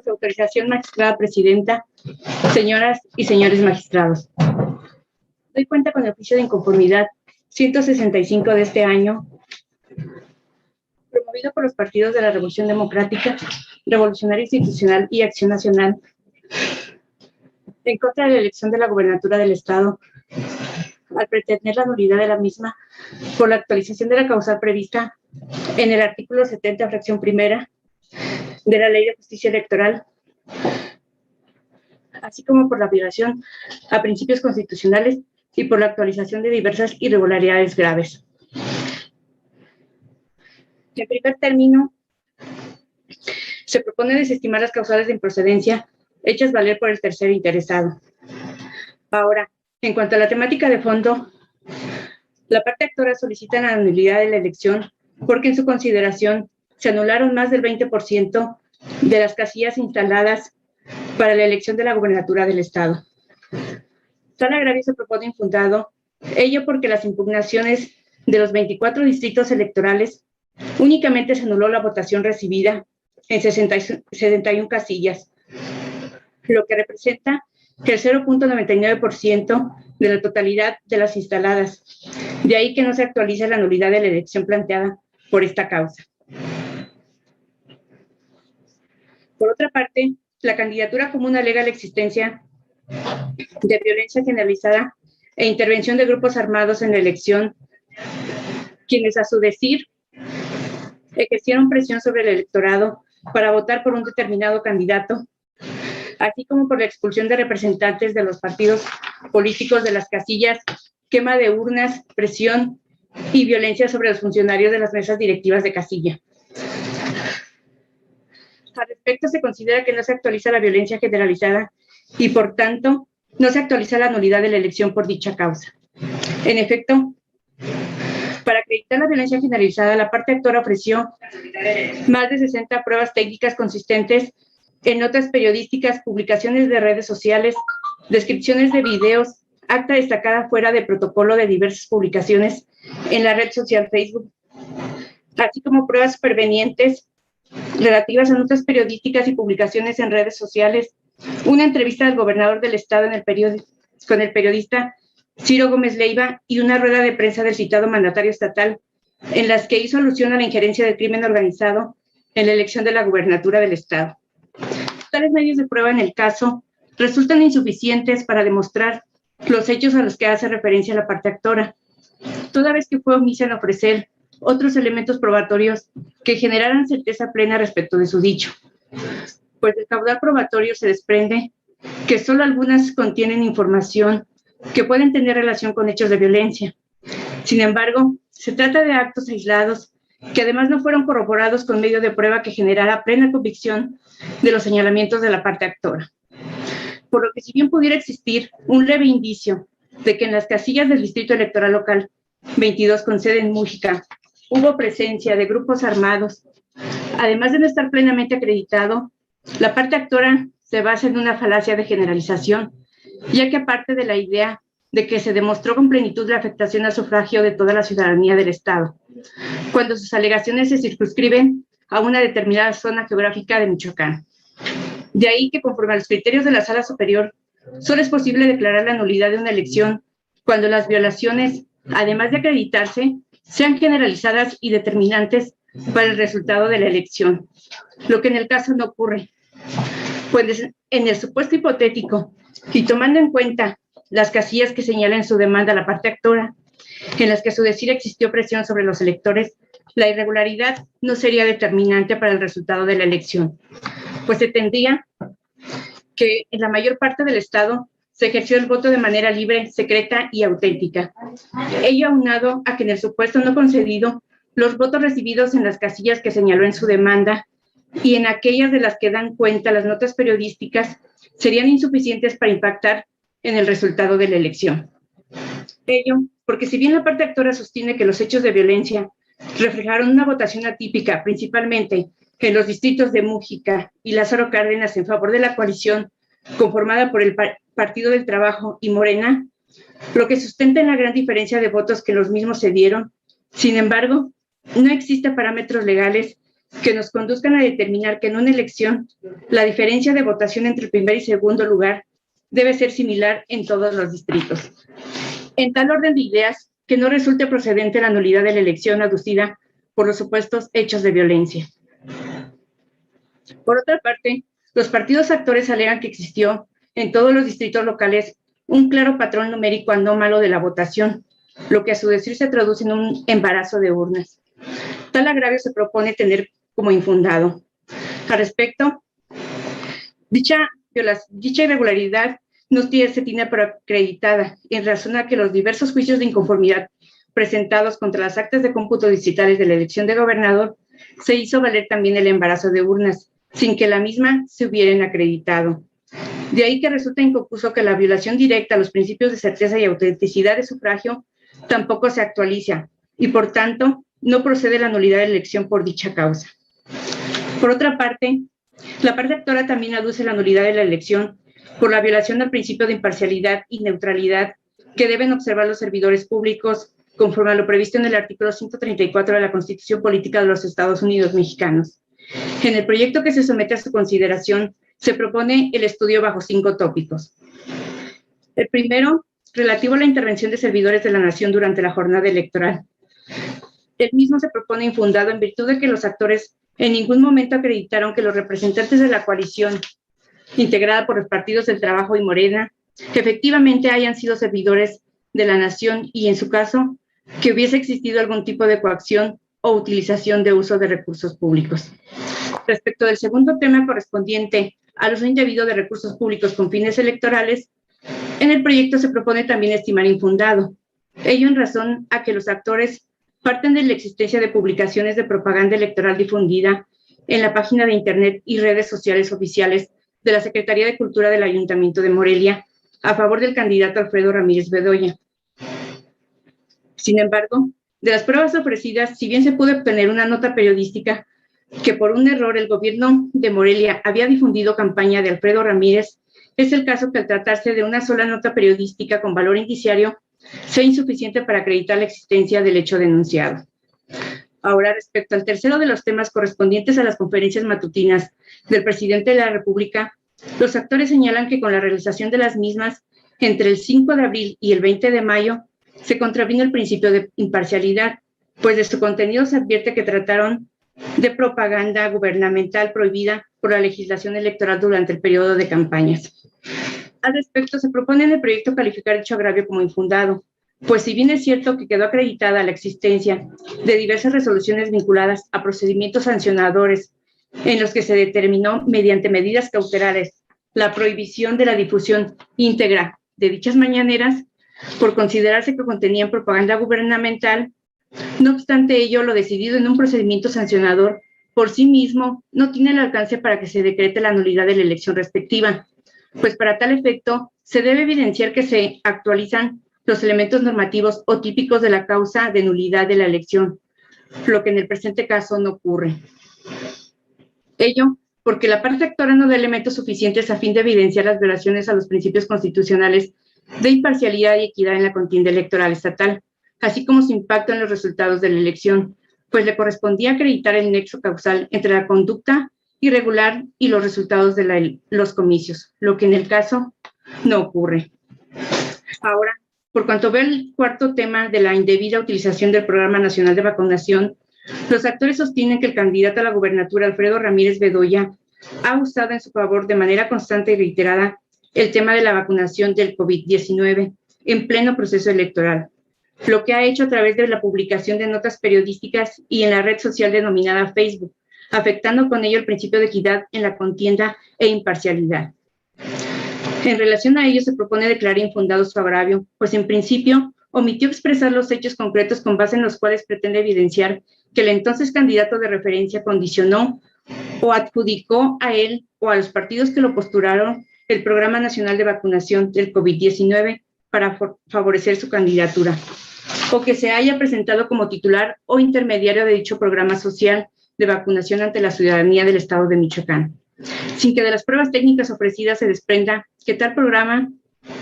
Su autorización, magistrada presidenta, señoras y señores magistrados. Doy cuenta con el oficio de inconformidad 165 de este año, promovido por los partidos de la Revolución Democrática, Revolucionaria Institucional y Acción Nacional, en contra de la elección de la gubernatura del Estado, al pretender la nulidad de la misma por la actualización de la causal prevista en el artículo 70, fracción primera, de la Ley de Justicia Electoral, así como por la violación a principios constitucionales y por la actualización de diversas irregularidades graves. En primer término, se propone desestimar las causales de improcedencia hechas valer por el tercero interesado. Ahora, en cuanto a la temática de fondo, la parte actora solicita la nulidad de la elección porque en su consideración se anularon más del 20% de las casillas instaladas para la elección de la gubernatura del Estado. Tal agravio se propone infundado, ello porque las impugnaciones de los 24 distritos electorales únicamente se anuló la votación recibida en 71 casillas, lo que representa que el 0.99% de la totalidad de las instaladas. De ahí que no se actualiza la nulidad de la elección planteada por esta causa. Por otra parte, la candidatura común alega la existencia de violencia generalizada e intervención de grupos armados en la elección, quienes a su decir ejercieron presión sobre el electorado para votar por un determinado candidato, así como por la expulsión de representantes de los partidos políticos de las casillas, quema de urnas, presión y violencia sobre los funcionarios de las mesas directivas de casilla. Al respecto, se considera que no se actualiza la violencia generalizada y, por tanto, no se actualiza la nulidad de la elección por dicha causa. En efecto, para acreditar la violencia generalizada, la parte actora ofreció más de 60 pruebas técnicas consistentes en notas periodísticas, publicaciones de redes sociales, descripciones de videos, acta destacada fuera de protocolo de diversas publicaciones en la red social Facebook, así como pruebas supervenientes relativas a notas periodísticas y publicaciones en redes sociales, una entrevista del gobernador del estado con el periodista Ciro Gómez Leiva y una rueda de prensa del citado mandatario estatal en las que hizo alusión a la injerencia del crimen organizado en la elección de la gubernatura del estado. Tales medios de prueba en el caso resultan insuficientes para demostrar los hechos a los que hace referencia la parte actora, toda vez que fue omisa en ofrecer otros elementos probatorios que generaran certeza plena respecto de su dicho, pues del caudal probatorio se desprende que solo algunas contienen información que pueden tener relación con hechos de violencia. Sin embargo, se trata de actos aislados que además no fueron corroborados con medio de prueba que generara plena convicción de los señalamientos de la parte actora. Por lo que si bien pudiera existir un leve indicio de que en las casillas del Distrito Electoral Local 22 con sede en Mújica hubo presencia de grupos armados, además de no estar plenamente acreditado, la parte actora se basa en una falacia de generalización, ya que aparte de la idea de que se demostró con plenitud la afectación al sufragio de toda la ciudadanía del Estado, cuando sus alegaciones se circunscriben a una determinada zona geográfica de Michoacán. De ahí que, conforme a los criterios de la Sala Superior, solo es posible declarar la nulidad de una elección cuando las violaciones, además de acreditarse, sean generalizadas y determinantes para el resultado de la elección, lo que en el caso no ocurre, pues en el supuesto hipotético y tomando en cuenta las casillas que señala en su demanda la parte actora, en las que a su decir existió presión sobre los electores, la irregularidad no sería determinante para el resultado de la elección, pues se tendría que en la mayor parte del Estado se ejerció el voto de manera libre, secreta y auténtica. Ello aunado a que en el supuesto no concedido, los votos recibidos en las casillas que señaló en su demanda y en aquellas de las que dan cuenta las notas periodísticas serían insuficientes para impactar en el resultado de la elección. Ello porque si bien la parte actora sostiene que los hechos de violencia reflejaron una votación atípica, principalmente en los distritos de Mújica y Lázaro Cárdenas en favor de la coalición conformada por el Partido del Trabajo y Morena, lo que sustenta en la gran diferencia de votos que los mismos se dieron. Sin embargo, no existen parámetros legales que nos conduzcan a determinar que en una elección la diferencia de votación entre el primer y segundo lugar debe ser similar en todos los distritos. En tal orden de ideas, que no resulte procedente la nulidad de la elección aducida por los supuestos hechos de violencia. Por otra parte, los partidos actores alegan que existió en todos los distritos locales un claro patrón numérico anómalo de la votación, lo que a su decir se traduce en un embarazo de urnas. Tal agravio se propone tener como infundado. Al respecto, dicha irregularidad no se tiene por acreditada en razón a que los diversos juicios de inconformidad presentados contra las actas de cómputo distritales de la elección de gobernador se hizo valer también el embarazo de urnas, sin que la misma se hubieran acreditado. De ahí que resulta inconcluso que la violación directa a los principios de certeza y autenticidad de sufragio tampoco se actualiza y, por tanto, no procede la nulidad de la elección por dicha causa. Por otra parte, la parte actora también aduce la nulidad de la elección por la violación al principio de imparcialidad y neutralidad que deben observar los servidores públicos conforme a lo previsto en el artículo 134 de la Constitución Política de los Estados Unidos Mexicanos. En el proyecto que se somete a su consideración se propone el estudio bajo 5 tópicos. El primero, relativo a la intervención de servidores de la nación durante la jornada electoral. El mismo se propone infundado en virtud de que los actores en ningún momento acreditaron que los representantes de la coalición, integrada por los partidos del Trabajo y Morena, que efectivamente hayan sido servidores de la nación y, en su caso, que hubiese existido algún tipo de coacción o utilización de uso de recursos públicos. Respecto del segundo tema correspondiente al uso indebido de recursos públicos con fines electorales, en el proyecto se propone también estimar infundado, ello en razón a que los actores parten de la existencia de publicaciones de propaganda electoral difundida en la página de Internet y redes sociales oficiales de la Secretaría de Cultura del Ayuntamiento de Morelia a favor del candidato Alfredo Ramírez Bedoya. Sin embargo, de las pruebas ofrecidas, si bien se pudo obtener una nota periodística que por un error el gobierno de Morelia había difundido campaña de Alfredo Ramírez, es el caso que al tratarse de una sola nota periodística con valor indiciario, sea insuficiente para acreditar la existencia del hecho denunciado. Ahora, respecto al tercero de los temas correspondientes a las conferencias matutinas del presidente de la República, los actores señalan que con la realización de las mismas, entre el 5 de abril y el 20 de mayo, se contravino el principio de imparcialidad, pues de su contenido se advierte que trataron de propaganda gubernamental prohibida por la legislación electoral durante el periodo de campañas. Al respecto, se propone en el proyecto calificar dicho agravio como infundado, pues si bien es cierto que quedó acreditada la existencia de diversas resoluciones vinculadas a procedimientos sancionadores en los que se determinó mediante medidas cautelares la prohibición de la difusión íntegra de dichas mañaneras, por considerarse que contenían propaganda gubernamental, no obstante ello, lo decidido en un procedimiento sancionador por sí mismo no tiene el alcance para que se decrete la nulidad de la elección respectiva, pues para tal efecto se debe evidenciar que se actualizan los elementos normativos o típicos de la causa de nulidad de la elección, lo que en el presente caso no ocurre. Ello porque la parte actora no da elementos suficientes a fin de evidenciar las violaciones a los principios constitucionales de imparcialidad y equidad en la contienda electoral estatal, así como su impacto en los resultados de la elección, pues le correspondía acreditar el nexo causal entre la conducta irregular y los resultados de los comicios, lo que en el caso no ocurre. Ahora, por cuanto ve el cuarto tema de la indebida utilización del Programa Nacional de Vacunación, los actores sostienen que el candidato a la gubernatura, Alfredo Ramírez Bedoya, ha usado en su favor de manera constante y reiterada el tema de la vacunación del COVID-19 en pleno proceso electoral, lo que ha hecho a través de la publicación de notas periodísticas y en la red social denominada Facebook, afectando con ello el principio de equidad en la contienda e imparcialidad. En relación a ello, se propone declarar infundado su agravio, pues en principio omitió expresar los hechos concretos con base en los cuales pretende evidenciar que el entonces candidato de referencia condicionó o adjudicó a él o a los partidos que lo postularon el Programa Nacional de Vacunación del COVID-19 para favorecer su candidatura, o que se haya presentado como titular o intermediario de dicho programa social de vacunación ante la ciudadanía del Estado de Michoacán, sin que de las pruebas técnicas ofrecidas se desprenda que tal programa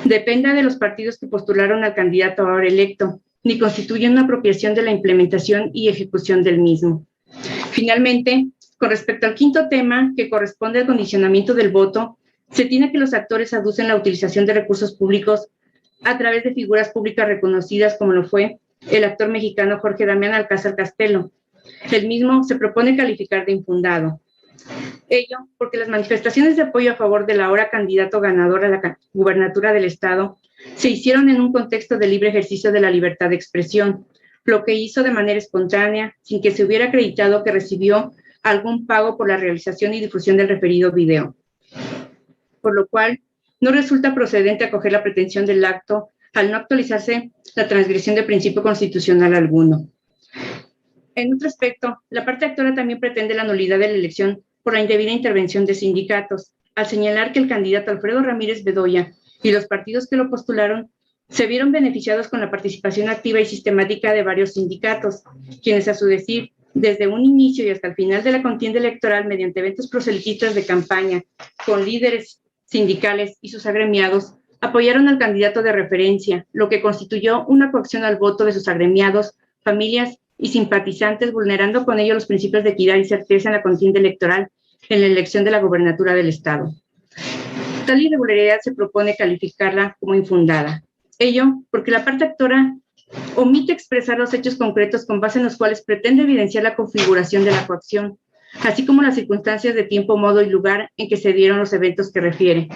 dependa de los partidos que postularon al candidato ahora electo, ni constituye una apropiación de la implementación y ejecución del mismo. Finalmente, Con respecto al quinto tema, que corresponde al condicionamiento del voto, se tiene que los actores aducen la utilización de recursos públicos a través de figuras públicas reconocidas, como lo fue el actor mexicano Jorge Damián Alcázar Castelo. El mismo se propone calificar de infundado. Ello porque las manifestaciones de apoyo a favor del ahora candidato ganador a la gubernatura del Estado se hicieron en un contexto de libre ejercicio de la libertad de expresión, lo que hizo de manera espontánea, sin que se hubiera acreditado que recibió algún pago por la realización y difusión del referido video. Por lo cual, no resulta procedente acoger la pretensión del acto al no actualizarse la transgresión de principio constitucional alguno. En otro aspecto, la parte actora también pretende la nulidad de la elección por la indebida intervención de sindicatos, al señalar que el candidato Alfredo Ramírez Bedoya y los partidos que lo postularon se vieron beneficiados con la participación activa y sistemática de varios sindicatos, quienes a su decir, desde un inicio y hasta el final de la contienda electoral, mediante eventos proselitistas de campaña, con líderes sindicales y sus agremiados, apoyaron al candidato de referencia, lo que constituyó una coacción al voto de sus agremiados, familias y simpatizantes, vulnerando con ello los principios de equidad y certeza en la contienda electoral en la elección de la gobernatura del Estado. Tal irregularidad se propone calificarla como infundada. Ello porque la parte actora omite expresar los hechos concretos con base en los cuales pretende evidenciar la configuración de la coacción, así como las circunstancias de tiempo, modo y lugar en que se dieron los eventos que refiere.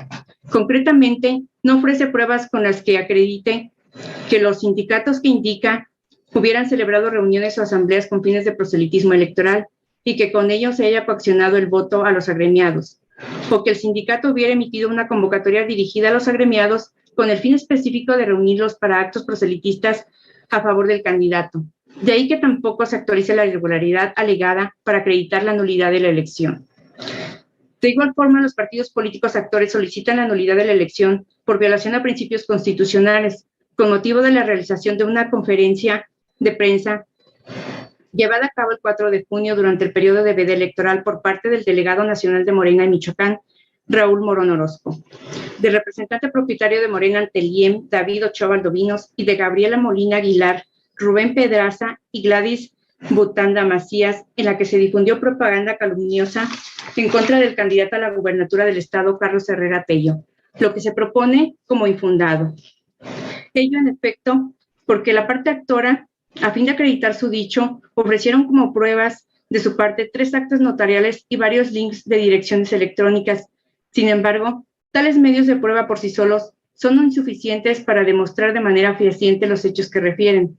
Concretamente, no ofrece pruebas con las que acredite que los sindicatos que indica hubieran celebrado reuniones o asambleas con fines de proselitismo electoral y que con ello se haya coaccionado el voto a los agremiados, o que el sindicato hubiera emitido una convocatoria dirigida a los agremiados con el fin específico de reunirlos para actos proselitistas a favor del candidato. De ahí que tampoco se actualice la irregularidad alegada para acreditar la nulidad de la elección. De igual forma, los partidos políticos actores solicitan la nulidad de la elección por violación a principios constitucionales, con motivo de la realización de una conferencia de prensa llevada a cabo el 4 de junio durante el periodo de veda electoral por parte del delegado nacional de Morena en Michoacán, Raúl Morón Orozco, del representante propietario de Morena ante el IEM, David Ochoa Valdovinos, y de Gabriela Molina Aguilar, Rubén Pedraza y Gladys Butanda Macías, en la que se difundió propaganda calumniosa en contra del candidato a la gubernatura del Estado, Carlos Herrera Tello, lo que se propone como infundado. Ello, en efecto, porque la parte actora, a fin de acreditar su dicho, ofrecieron como pruebas de su parte 3 actas notariales y varios links de direcciones electrónicas. Sin embargo, tales medios de prueba por sí solos son insuficientes para demostrar de manera fehaciente los hechos que refieren,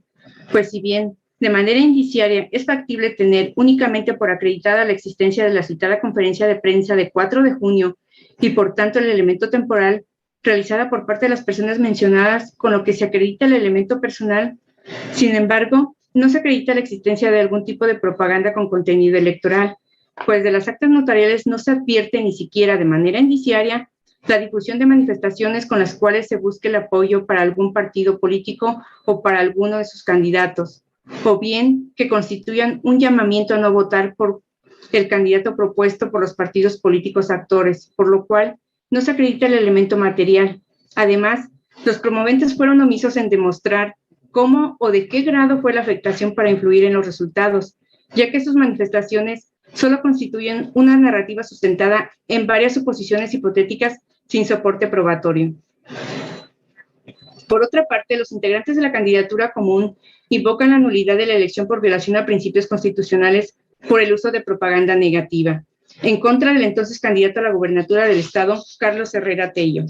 pues si bien de manera indiciaria es factible tener únicamente por acreditada la existencia de la citada conferencia de prensa de 4 de junio y por tanto el elemento temporal realizada por parte de las personas mencionadas, con lo que se acredita el elemento personal. Sin embargo, no se acredita la existencia de algún tipo de propaganda con contenido electoral, pues de las actas notariales no se advierte ni siquiera de manera indiciaria la difusión de manifestaciones con las cuales se busque el apoyo para algún partido político o para alguno de sus candidatos, o bien que constituyan un llamamiento a no votar por el candidato propuesto por los partidos políticos actores, por lo cual no se acredita el elemento material. Además, los promoventes fueron omisos en demostrar cómo o de qué grado fue la afectación para influir en los resultados, ya que sus manifestaciones solo constituyen una narrativa sustentada en varias suposiciones hipotéticas sin soporte probatorio. Por otra parte, los integrantes de la candidatura común invocan la nulidad de la elección por violación a principios constitucionales por el uso de propaganda negativa, en contra del entonces candidato a la gubernatura del Estado, Carlos Herrera Tello.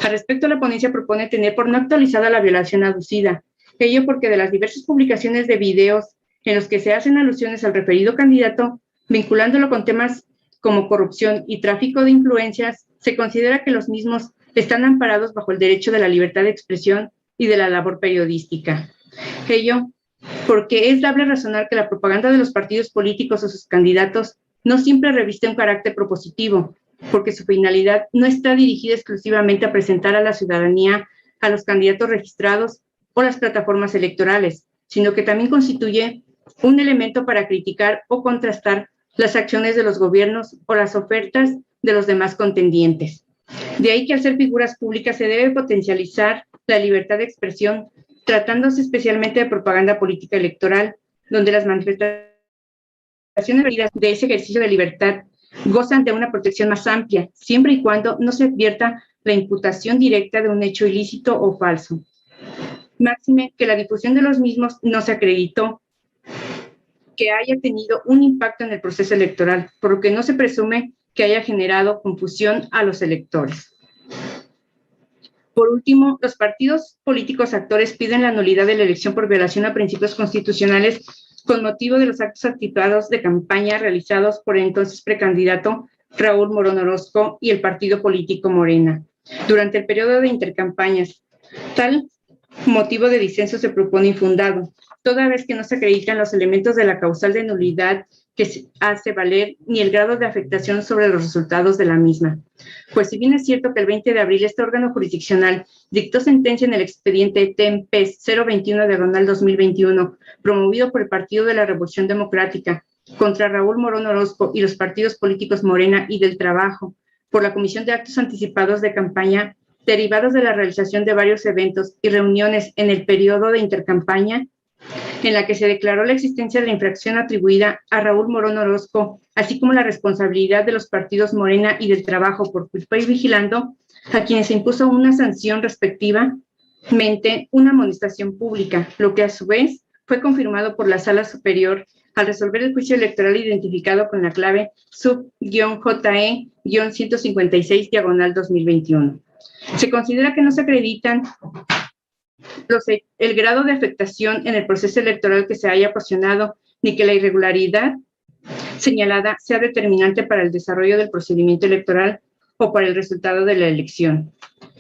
Al respecto, la ponencia propone tener por no actualizada la violación aducida, ello porque de las diversas publicaciones de videos en los que se hacen alusiones al referido candidato, vinculándolo con temas como corrupción y tráfico de influencias, se considera que los mismos están amparados bajo el derecho de la libertad de expresión y de la labor periodística. Ello porque es dable razonar que la propaganda de los partidos políticos o sus candidatos no siempre reviste un carácter propositivo, porque su finalidad no está dirigida exclusivamente a presentar a la ciudadanía a los candidatos registrados o las plataformas electorales, sino que también constituye un elemento para criticar o contrastar las acciones de los gobiernos o las ofertas de los demás contendientes. De ahí que al ser figuras públicas se debe potencializar la libertad de expresión, tratándose especialmente de propaganda política electoral, donde las manifestaciones de ese ejercicio de libertad gozan de una protección más amplia, siempre y cuando no se advierta la imputación directa de un hecho ilícito o falso. Máxime que la difusión de los mismos no se acreditó que haya tenido un impacto en el proceso electoral, por lo que no se presume que haya generado confusión a los electores. Por último, los partidos políticos actores piden la nulidad de la elección por violación a principios constitucionales con motivo de los actos activados de campaña realizados por el entonces precandidato Raúl Morón Orozco y el partido político Morena durante el periodo de intercampañas. Tal motivo de disenso se propone infundado, toda vez que no se acreditan los elementos de la causal de nulidad que se hace valer ni el grado de afectación sobre los resultados de la misma. Pues si bien es cierto que el 20 de abril este órgano jurisdiccional dictó sentencia en el expediente TEMPES 021/2021, promovido por el Partido de la Revolución Democrática, contra Raúl Morón Orozco y los partidos políticos Morena y del Trabajo, por la Comisión de Actos Anticipados de Campaña, derivados de la realización de varios eventos y reuniones en el periodo de intercampaña, en la que se declaró la existencia de la infracción atribuida a Raúl Morón Orozco, así como la responsabilidad de los partidos Morena y del Trabajo por culpa y vigilando, a quienes se impuso una sanción respectivamente, una amonestación pública, lo que a su vez fue confirmado por la Sala Superior al resolver el juicio electoral identificado con la clave sub-JE-156/2021. Se considera que no se acreditan el grado de afectación en el proceso electoral que se haya ocasionado, ni que la irregularidad señalada sea determinante para el desarrollo del procedimiento electoral o para el resultado de la elección.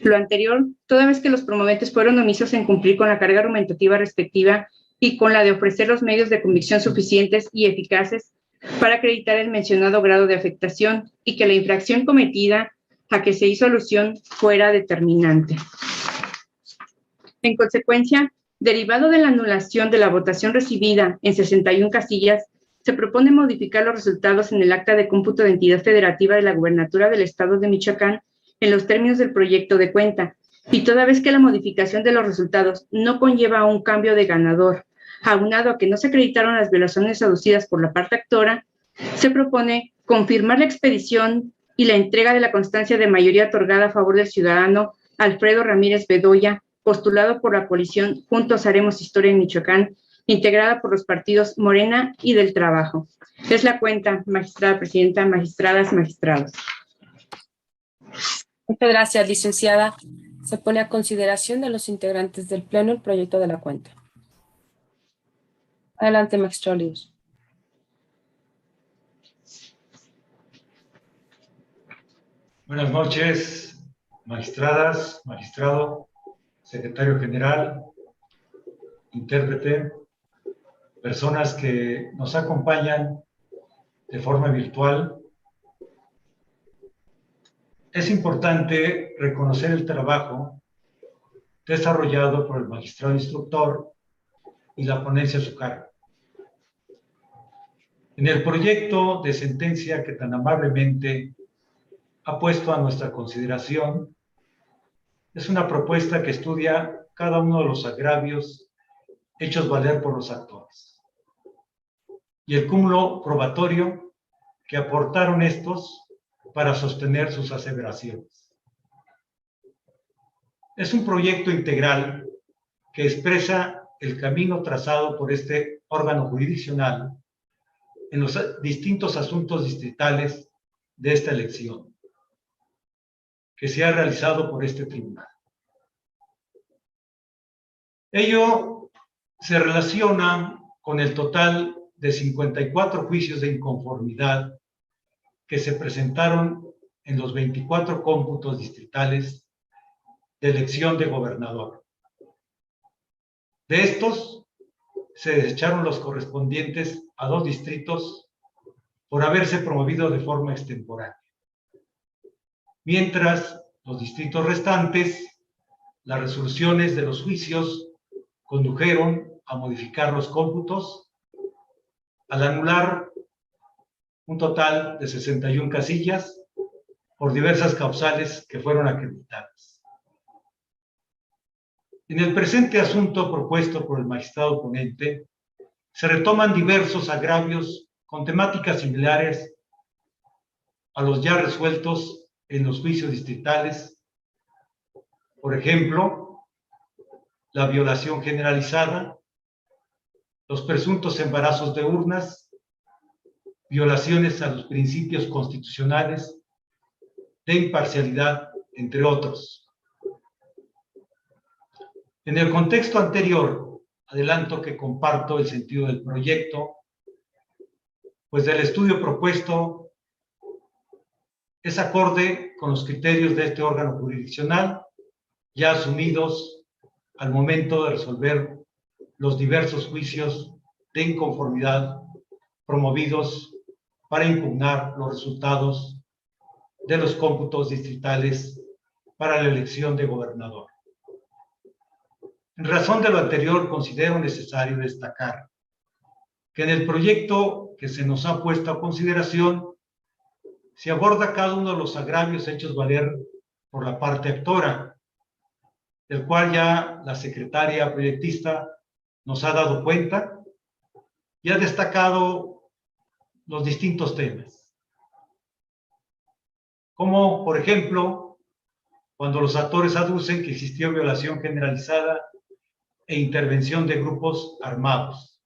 Lo anterior, toda vez que los promoventes fueron omisos en cumplir con la carga argumentativa respectiva y con la de ofrecer los medios de convicción suficientes y eficaces para acreditar el mencionado grado de afectación y que la infracción cometida a que se hizo alusión fuera determinante. En consecuencia, derivado de la anulación de la votación recibida en 61 casillas, se propone modificar los resultados en el acta de cómputo de entidad federativa de la Gubernatura del Estado de Michoacán en los términos del proyecto de cuenta, y toda vez que la modificación de los resultados no conlleva a un cambio de ganador, aunado a que no se acreditaron las violaciones aducidas por la parte actora, se propone confirmar la expedición y la entrega de la constancia de mayoría otorgada a favor del ciudadano Alfredo Ramírez Bedoya, postulado por la coalición Juntos Haremos Historia en Michoacán, integrada por los partidos Morena y del Trabajo. Es la cuenta, magistrada presidenta, magistradas, magistrados. Muchas gracias, licenciada. Se pone a consideración de los integrantes del Pleno el proyecto de la cuenta. Adelante, magistrado Olivos. Buenas noches, magistradas, magistrado, secretario general, intérprete, personas que nos acompañan de forma virtual. Es importante reconocer el trabajo desarrollado por el magistrado instructor y la ponencia a su cargo. En el proyecto de sentencia que tan amablemente ha puesto a nuestra consideración, es una propuesta que estudia cada uno de los agravios hechos valer por los actores y el cúmulo probatorio que aportaron estos para sostener sus aseveraciones. Es un proyecto integral que expresa el camino trazado por este órgano jurisdiccional en los distintos asuntos distritales de esta elección que se ha realizado por este tribunal. Ello se relaciona con el total de 54 juicios de inconformidad que se presentaron en los 24 cómputos distritales de elección de gobernador. De estos, se desecharon los correspondientes a 2 distritos por haberse promovido de forma extemporánea. Mientras, los distritos restantes, las resoluciones de los juicios condujeron a modificar los cómputos, al anular un total de 61 casillas por diversas causales que fueron acreditadas. En el presente asunto propuesto por el magistrado ponente, se retoman diversos agravios con temáticas similares a los ya resueltos en los juicios distritales. Por ejemplo, la violación generalizada, los presuntos embarazos de urnas, violaciones a los principios constitucionales de imparcialidad, entre otros. En el contexto anterior, adelanto que comparto el sentido del proyecto, pues el estudio propuesto es acorde con los criterios de este órgano jurisdiccional ya asumidos al momento de resolver los diversos juicios de inconformidad promovidos para impugnar los resultados de los cómputos distritales para la elección de gobernador. En razón de lo anterior, considero necesario destacar que en el proyecto que se nos ha puesto a consideración se aborda cada uno de los agravios hechos valer por la parte actora, del cual ya la secretaria proyectista nos ha dado cuenta y ha destacado los distintos temas. Como, por ejemplo, cuando los actores aducen que existió violación generalizada e intervención de grupos armados,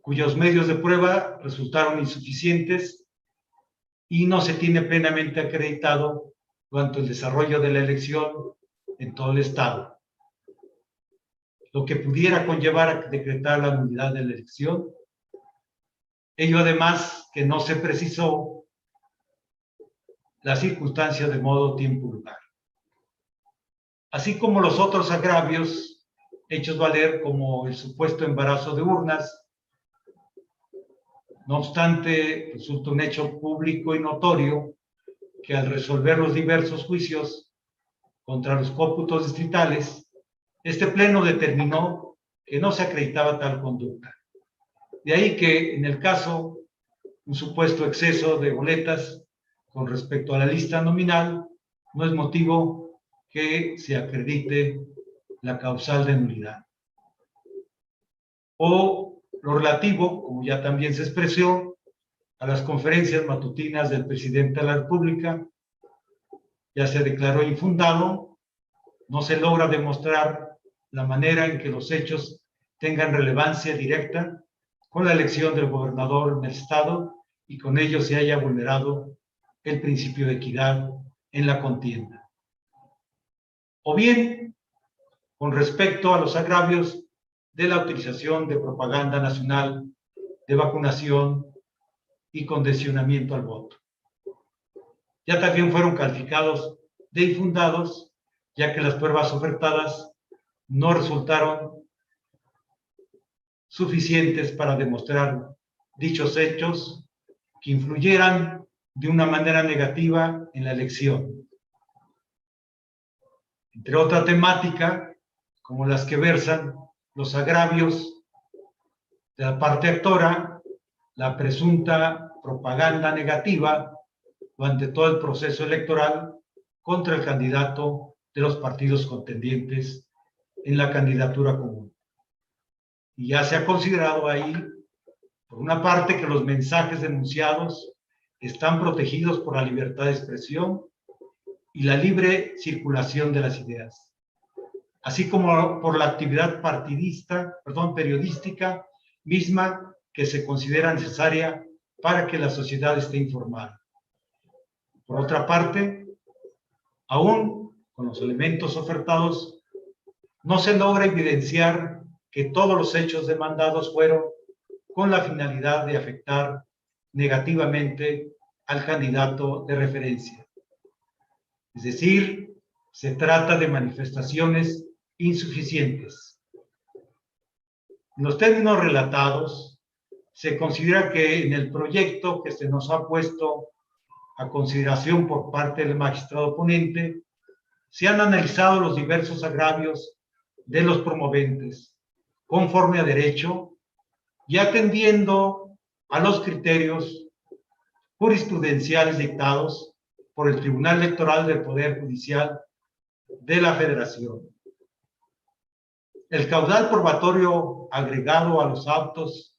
cuyos medios de prueba resultaron insuficientes y no se tiene plenamente acreditado durante el desarrollo de la elección en todo el Estado, lo que pudiera conllevar a decretar la nulidad de la elección. Ello además que no se precisó la circunstancia de modo, tiempo y lugar. Así como los otros agravios hechos valer como el supuesto embarazo de urnas. No obstante, resulta un hecho público y notorio que al resolver los diversos juicios contra los cómputos distritales, este pleno determinó que no se acreditaba tal conducta. De ahí que, en el caso, un supuesto exceso de boletas con respecto a la lista nominal no es motivo que se acredite la causal de nulidad. O lo relativo, como ya también se expresó, a las conferencias matutinas del presidente de la República, ya se declaró infundado, no se logra demostrar la manera en que los hechos tengan relevancia directa con la elección del gobernador en el Estado y con ello se haya vulnerado el principio de equidad en la contienda. O bien, con respecto a los agravios de la utilización de propaganda nacional de vacunación y condicionamiento al voto. Ya también fueron calificados de infundados, ya que las pruebas ofertadas no resultaron suficientes para demostrar dichos hechos que influyeran de una manera negativa en la elección. Entre otra temática, como las que versan los agravios de la parte actora, la presunta propaganda negativa durante todo el proceso electoral contra el candidato de los partidos contendientes en la candidatura común. Y ya se ha considerado ahí, por una parte, que los mensajes denunciados están protegidos por la libertad de expresión y la libre circulación de las ideas, así como por la actividad periodística misma que se considera necesaria para que la sociedad esté informada. Por otra parte, aún con los elementos ofertados, no se logra evidenciar que todos los hechos demandados fueron con la finalidad de afectar negativamente al candidato de referencia. Es decir, se trata de manifestaciones insuficientes. En los términos relatados, se considera que en el proyecto que se nos ha puesto a consideración por parte del magistrado ponente, se han analizado los diversos agravios de los promoventes, conforme a derecho y atendiendo a los criterios jurisprudenciales dictados por el Tribunal Electoral del Poder Judicial de la Federación. El caudal probatorio agregado a los autos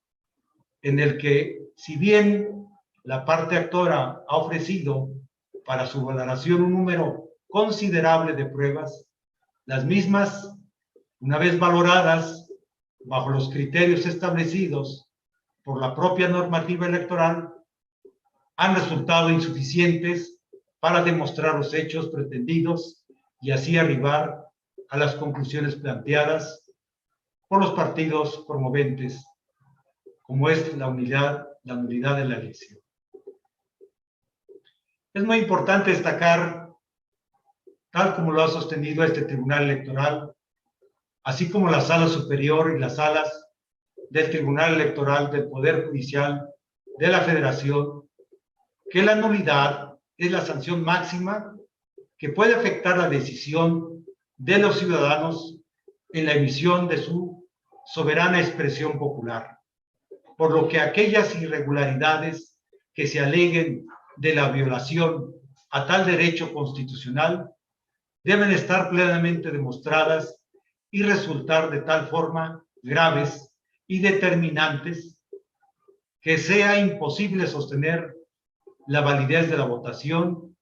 en el que, si bien la parte actora ha ofrecido para su valoración un número considerable de pruebas, las mismas, una vez valoradas bajo los criterios establecidos por la propia normativa electoral, han resultado insuficientes para demostrar los hechos pretendidos y así arribar a las conclusiones planteadas por los partidos promoventes, como es la nulidad de la elección. Es muy importante destacar, tal como lo ha sostenido este Tribunal Electoral, así como la Sala Superior y las salas del Tribunal Electoral del Poder Judicial de la Federación, que la nulidad es la sanción máxima que puede afectar la decisión de los ciudadanos en la emisión de su soberana expresión popular, por lo que aquellas irregularidades que se aleguen de la violación a tal derecho constitucional deben estar plenamente demostradas y resultar de tal forma graves y determinantes que sea imposible sostener la validez de la votación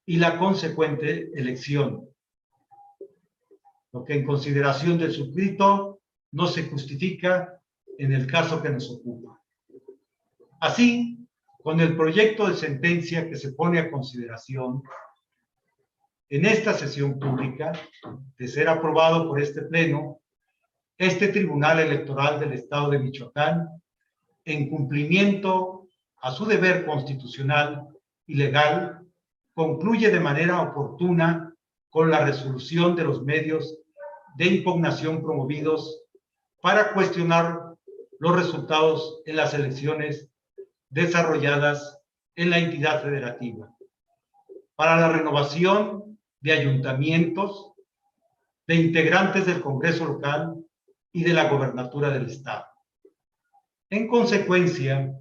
y la consecuente elección, lo que en consideración del suscrito no se justifica en el caso que nos ocupa. Así, con el proyecto de sentencia que se pone a consideración en esta sesión pública, de ser aprobado por este Pleno, este Tribunal Electoral del Estado de Michoacán, en cumplimiento a su deber constitucional y legal, concluye de manera oportuna con la resolución de los medios de impugnación promovidos para cuestionar los resultados en las elecciones desarrolladas en la entidad federativa, para la renovación de ayuntamientos, de integrantes del Congreso local y de la gobernatura del Estado. En consecuencia,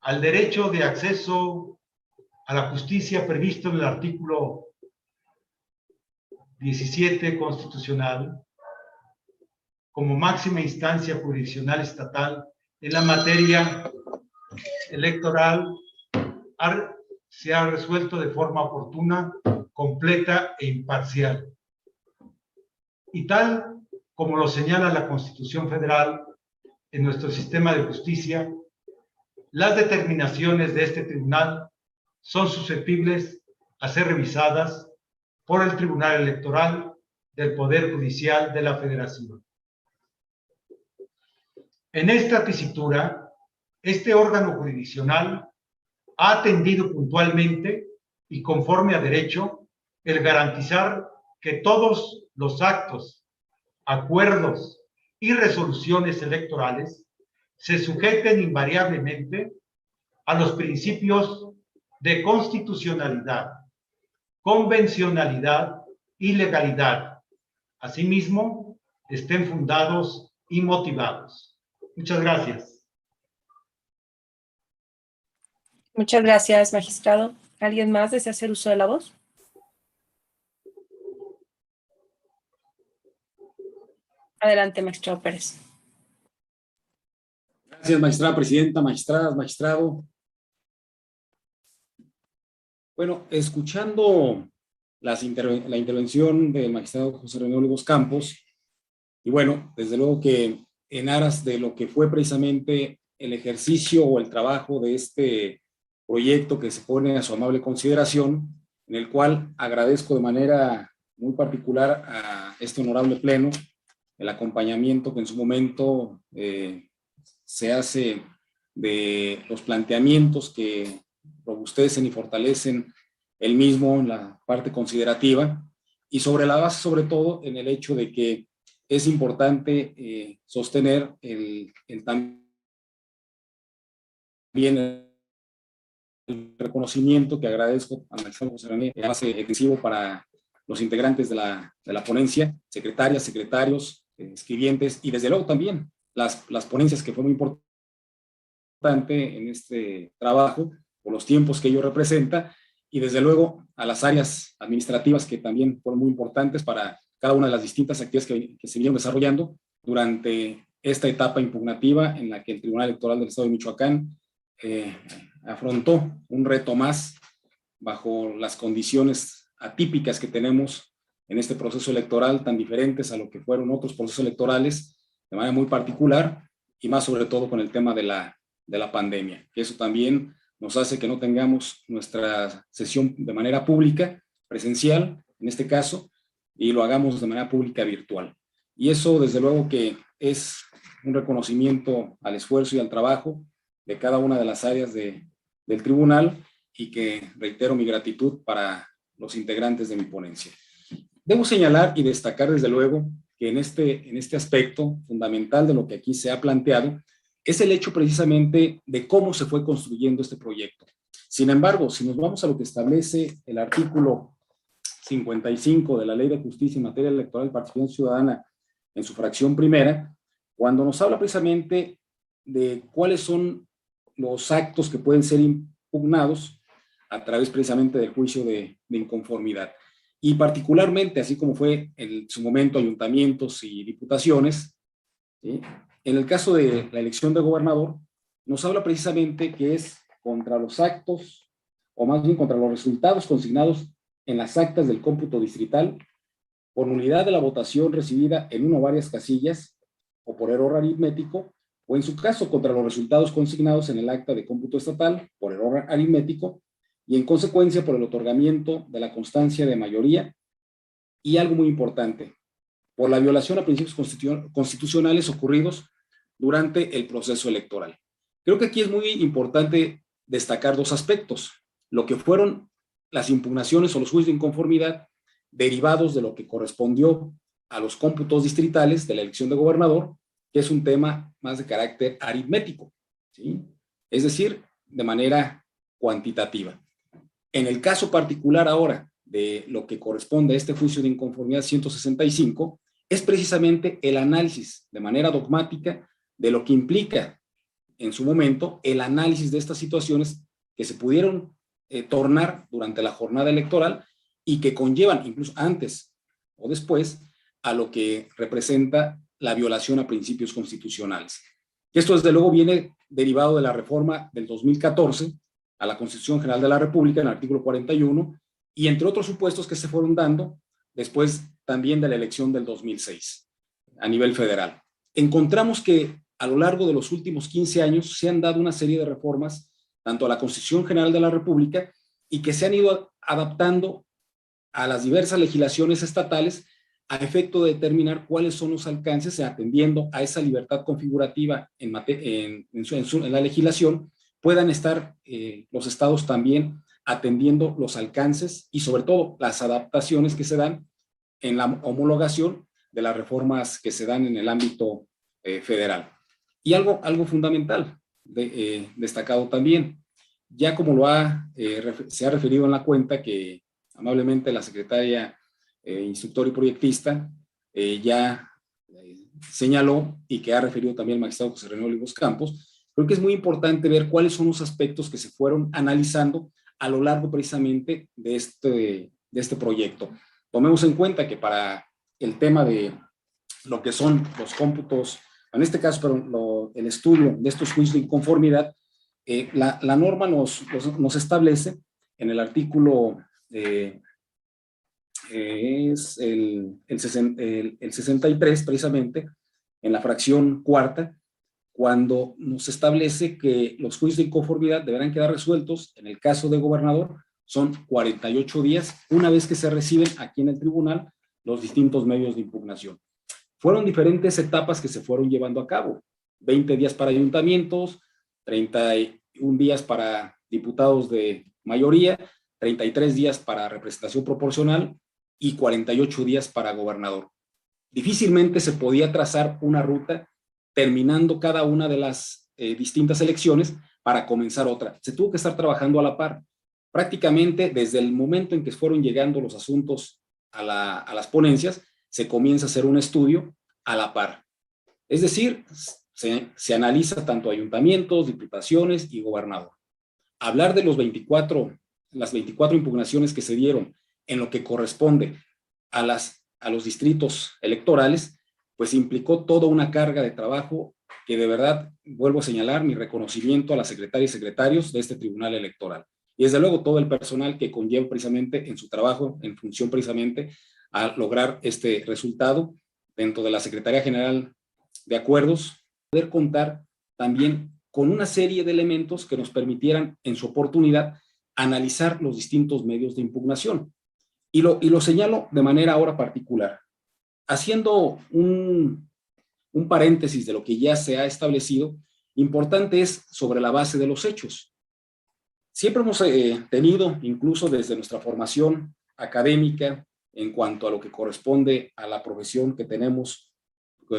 al derecho de acceso a la justicia previsto en el artículo 17 constitucional, como máxima instancia jurisdiccional estatal en la materia electoral, se ha resuelto de forma oportuna, completa e imparcial. Y tal como lo señala la Constitución Federal, en nuestro sistema de justicia, las determinaciones de este tribunal son susceptibles a ser revisadas por el Tribunal Electoral del Poder Judicial de la Federación. En esta tesitura, este órgano jurisdiccional ha atendido puntualmente y conforme a derecho el garantizar que todos los actos, acuerdos y resoluciones electorales se sujeten invariablemente a los principios de constitucionalidad, convencionalidad y legalidad. Asimismo, estén fundados y motivados. Muchas gracias. Muchas gracias, magistrado. ¿Alguien más desea hacer uso de la voz? Adelante, magistrado Pérez. Gracias, magistrada presidenta, magistradas, magistrado. Bueno, escuchando la intervención del magistrado José René Olivos Campos, y bueno, desde luego que en aras de lo que fue precisamente el ejercicio o el trabajo de este proyecto que se pone a su amable consideración, en el cual agradezco de manera muy particular a este honorable pleno el acompañamiento que en su momento se hace de los planteamientos que robustecen y fortalecen el mismo en la parte considerativa, y sobre la base, sobre todo, en el hecho de que es importante sostener también el reconocimiento que agradezco a Marcelo José René, hace excesivo para los integrantes de la ponencia, secretarias, secretarios, escribientes, y desde luego también las ponencias, que fue muy importante en este trabajo, por los tiempos que ello representa, y desde luego a las áreas administrativas, que también fueron muy importantes para cada una de las distintas actividades que se vinieron desarrollando durante esta etapa impugnativa en la que el Tribunal Electoral del Estado de Michoacán afrontó un reto más bajo las condiciones atípicas que tenemos en este proceso electoral, tan diferentes a lo que fueron otros procesos electorales, de manera muy particular, y más sobre todo con el tema de la pandemia, que eso también nos hace que no tengamos nuestra sesión de manera pública, presencial, en este caso, y lo hagamos de manera pública virtual. Y eso, desde luego, que es un reconocimiento al esfuerzo y al trabajo de cada una de las áreas del tribunal, y que reitero mi gratitud para los integrantes de mi ponencia. Debo señalar y destacar, desde luego, que en este aspecto fundamental de lo que aquí se ha planteado es el hecho precisamente de cómo se fue construyendo este proyecto. Sin embargo, si nos vamos a lo que establece el artículo 55 de la Ley de Justicia en materia electoral y participación ciudadana en su fracción primera, cuando nos habla precisamente de cuáles son los actos que pueden ser impugnados a través precisamente del juicio de inconformidad. Y particularmente, así como fue en su momento ayuntamientos y diputaciones, ¿sí?, en el caso de la elección de gobernador, nos habla precisamente que es contra los actos, o más bien contra los resultados consignados en las actas del cómputo distrital, por nulidad de la votación recibida en una o varias casillas, o por error aritmético, o en su caso contra los resultados consignados en el acta de cómputo estatal, por error aritmético, y en consecuencia por el otorgamiento de la constancia de mayoría, y algo muy importante, por la violación a principios constitucionales ocurridos durante el proceso electoral. Creo que aquí es muy importante destacar dos aspectos: lo que fueron las impugnaciones o los juicios de inconformidad derivados de lo que correspondió a los cómputos distritales de la elección de gobernador, que es un tema más de carácter aritmético, ¿sí?, es decir, de manera cuantitativa. En el caso particular ahora de lo que corresponde a este juicio de inconformidad 165, es precisamente el análisis de manera dogmática de lo que implica en su momento el análisis de estas situaciones que se pudieron tornar durante la jornada electoral y que conllevan, incluso antes o después, a lo que representa la violación a principios constitucionales. Esto, desde luego, viene derivado de la reforma del 2014 a la Constitución General de la República, en el artículo 41, y entre otros supuestos que se fueron dando después también de la elección del 2006 a nivel federal. Encontramos que a lo largo de los últimos 15 años se han dado una serie de reformas tanto a la Constitución General de la República y que se han ido adaptando a las diversas legislaciones estatales a efecto de determinar cuáles son los alcances, atendiendo a esa libertad configurativa en la legislación, puedan estar los estados también atendiendo los alcances y sobre todo las adaptaciones que se dan en la homologación de las reformas que se dan en el ámbito federal. Y algo fundamental, destacado también, ya como se ha referido en la cuenta que amablemente la secretaria instructora y proyectista ya señaló, y que ha referido también el magistrado José René Olivos Campos, creo que es muy importante ver cuáles son los aspectos que se fueron analizando a lo largo precisamente de este proyecto. Tomemos en cuenta que para el tema de lo que son los cómputos, en este caso, pero el estudio de estos juicios de inconformidad, la norma nos establece en el artículo es el 63, precisamente, en la fracción cuarta, cuando nos establece que los juicios de inconformidad deberán quedar resueltos, en el caso de gobernador, son 48 días, una vez que se reciben aquí en el tribunal los distintos medios de impugnación. Fueron diferentes etapas que se fueron llevando a cabo: 20 días para ayuntamientos, 31 días para diputados de mayoría, 33 días para representación proporcional y 48 días para gobernador. Difícilmente se podía trazar una ruta terminando cada una de las distintas elecciones para comenzar otra. Se tuvo que estar trabajando a la par. Prácticamente desde el momento en que fueron llegando los asuntos a las ponencias, se comienza a hacer un estudio a la par. Es decir, se analiza tanto ayuntamientos, diputaciones y gobernador. Hablar de las 24 impugnaciones que se dieron en lo que corresponde a los distritos electorales, pues implicó toda una carga de trabajo que de verdad, vuelvo a señalar, mi reconocimiento a las secretarias y secretarios de este Tribunal Electoral. Y desde luego todo el personal que conlleva precisamente en su trabajo, en función precisamente a lograr este resultado dentro de la Secretaría General de Acuerdos, poder contar también con una serie de elementos que nos permitieran en su oportunidad analizar los distintos medios de impugnación. Y lo señalo de manera ahora particular, haciendo un paréntesis de lo que ya se ha establecido. Importante es sobre la base de los hechos. Siempre hemos tenido, incluso desde nuestra formación académica, en cuanto a lo que corresponde a la profesión que tenemos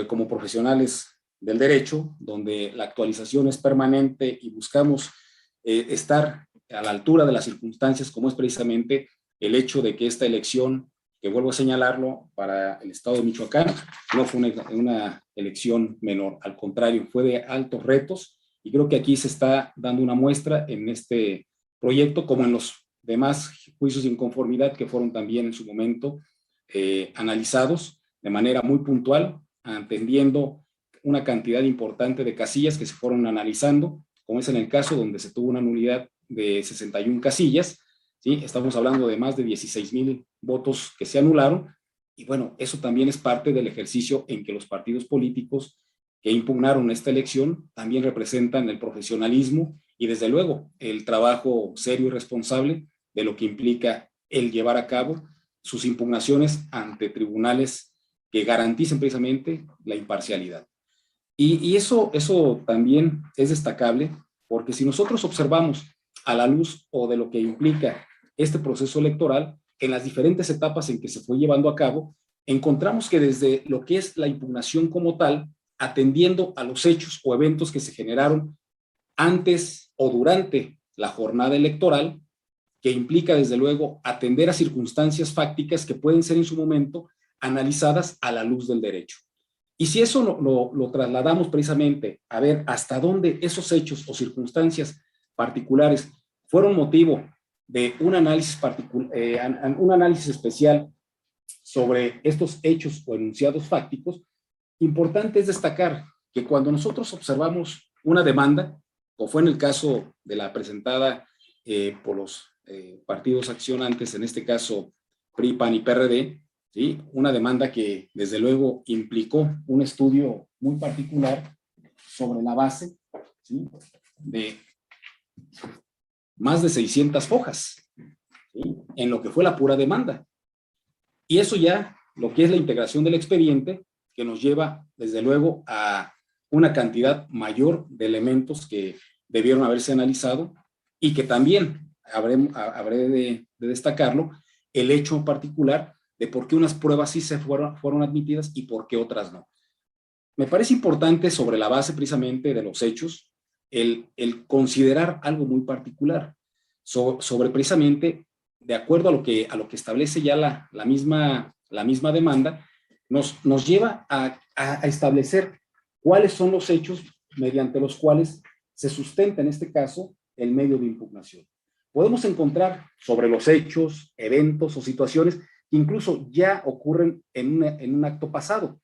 como profesionales del derecho, donde la actualización es permanente y buscamos estar a la altura de las circunstancias, como es precisamente el hecho de que esta elección, que vuelvo a señalarlo, para el estado de Michoacán, no fue una elección menor, al contrario, fue de altos retos, y creo que aquí se está dando una muestra en este proyecto, como en los demás juicios de inconformidad que fueron también en su momento analizados de manera muy puntual, atendiendo una cantidad importante de casillas que se fueron analizando, como es en el caso donde se tuvo una nulidad de 61 casillas, ¿sí? Estamos hablando de más de 16,000 votos que se anularon, y bueno, eso también es parte del ejercicio en que los partidos políticos que impugnaron esta elección también representan el profesionalismo y desde luego el trabajo serio y responsable de lo que implica el llevar a cabo sus impugnaciones ante tribunales que garanticen precisamente la imparcialidad. Y eso también es destacable, porque si nosotros observamos a la luz o de lo que implica este proceso electoral, en las diferentes etapas en que se fue llevando a cabo, encontramos que desde lo que es la impugnación como tal, atendiendo a los hechos o eventos que se generaron antes o durante la jornada electoral, que implica desde luego atender a circunstancias fácticas que pueden ser en su momento analizadas a la luz del derecho. Y si eso lo trasladamos precisamente a ver hasta dónde esos hechos o circunstancias particulares fueron motivo de un análisis especial sobre estos hechos o enunciados fácticos, importante es destacar que cuando nosotros observamos una demanda, como fue en el caso de la presentada por los partidos accionantes, en este caso PRI, PAN y PRD, ¿sí? Una demanda que desde luego implicó un estudio muy particular sobre la base, ¿sí? De más de 600 hojas, ¿sí? En lo que fue la pura demanda. Y eso ya, lo que es la integración del expediente, que nos lleva desde luego a una cantidad mayor de elementos que debieron haberse analizado y que también habré de destacarlo, el hecho en particular de por qué unas pruebas sí se fueron admitidas y por qué otras no. Me parece importante sobre la base precisamente de los hechos el considerar algo muy particular sobre precisamente de acuerdo a lo que establece ya la misma demanda, nos lleva a establecer cuáles son los hechos mediante los cuales se sustenta en este caso el medio de impugnación. Podemos encontrar sobre los hechos, eventos o situaciones que incluso ya ocurren en un acto pasado.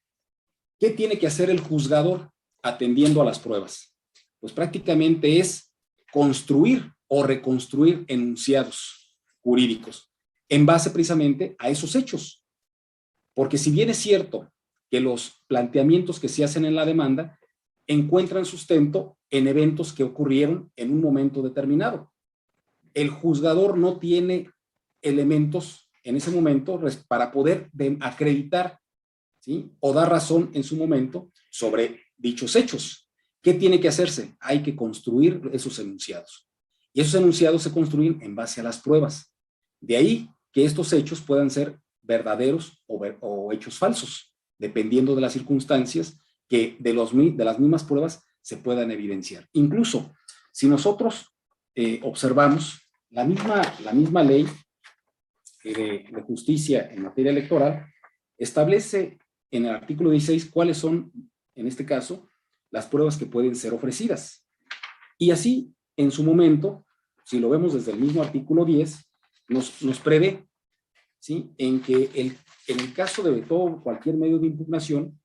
¿Qué tiene que hacer el juzgador atendiendo a las pruebas? Pues prácticamente es construir o reconstruir enunciados jurídicos en base precisamente a esos hechos. Porque si bien es cierto que los planteamientos que se hacen en la demanda encuentran sustento en eventos que ocurrieron en un momento determinado, el juzgador no tiene elementos en ese momento para poder acreditar, ¿sí? O dar razón en su momento sobre dichos hechos. ¿Qué tiene que hacerse? Hay que construir esos enunciados. Y esos enunciados se construyen en base a las pruebas. De ahí que estos hechos puedan ser verdaderos o hechos falsos, dependiendo de las circunstancias que de las mismas pruebas se puedan evidenciar. Incluso, si nosotros observamos la misma ley de justicia en materia electoral, establece en el artículo 16 cuáles son, en este caso, las pruebas que pueden ser ofrecidas. Y así, en su momento, si lo vemos desde el mismo artículo 10, nos prevé, ¿sí? En que en el caso de todo cualquier medio de impugnación,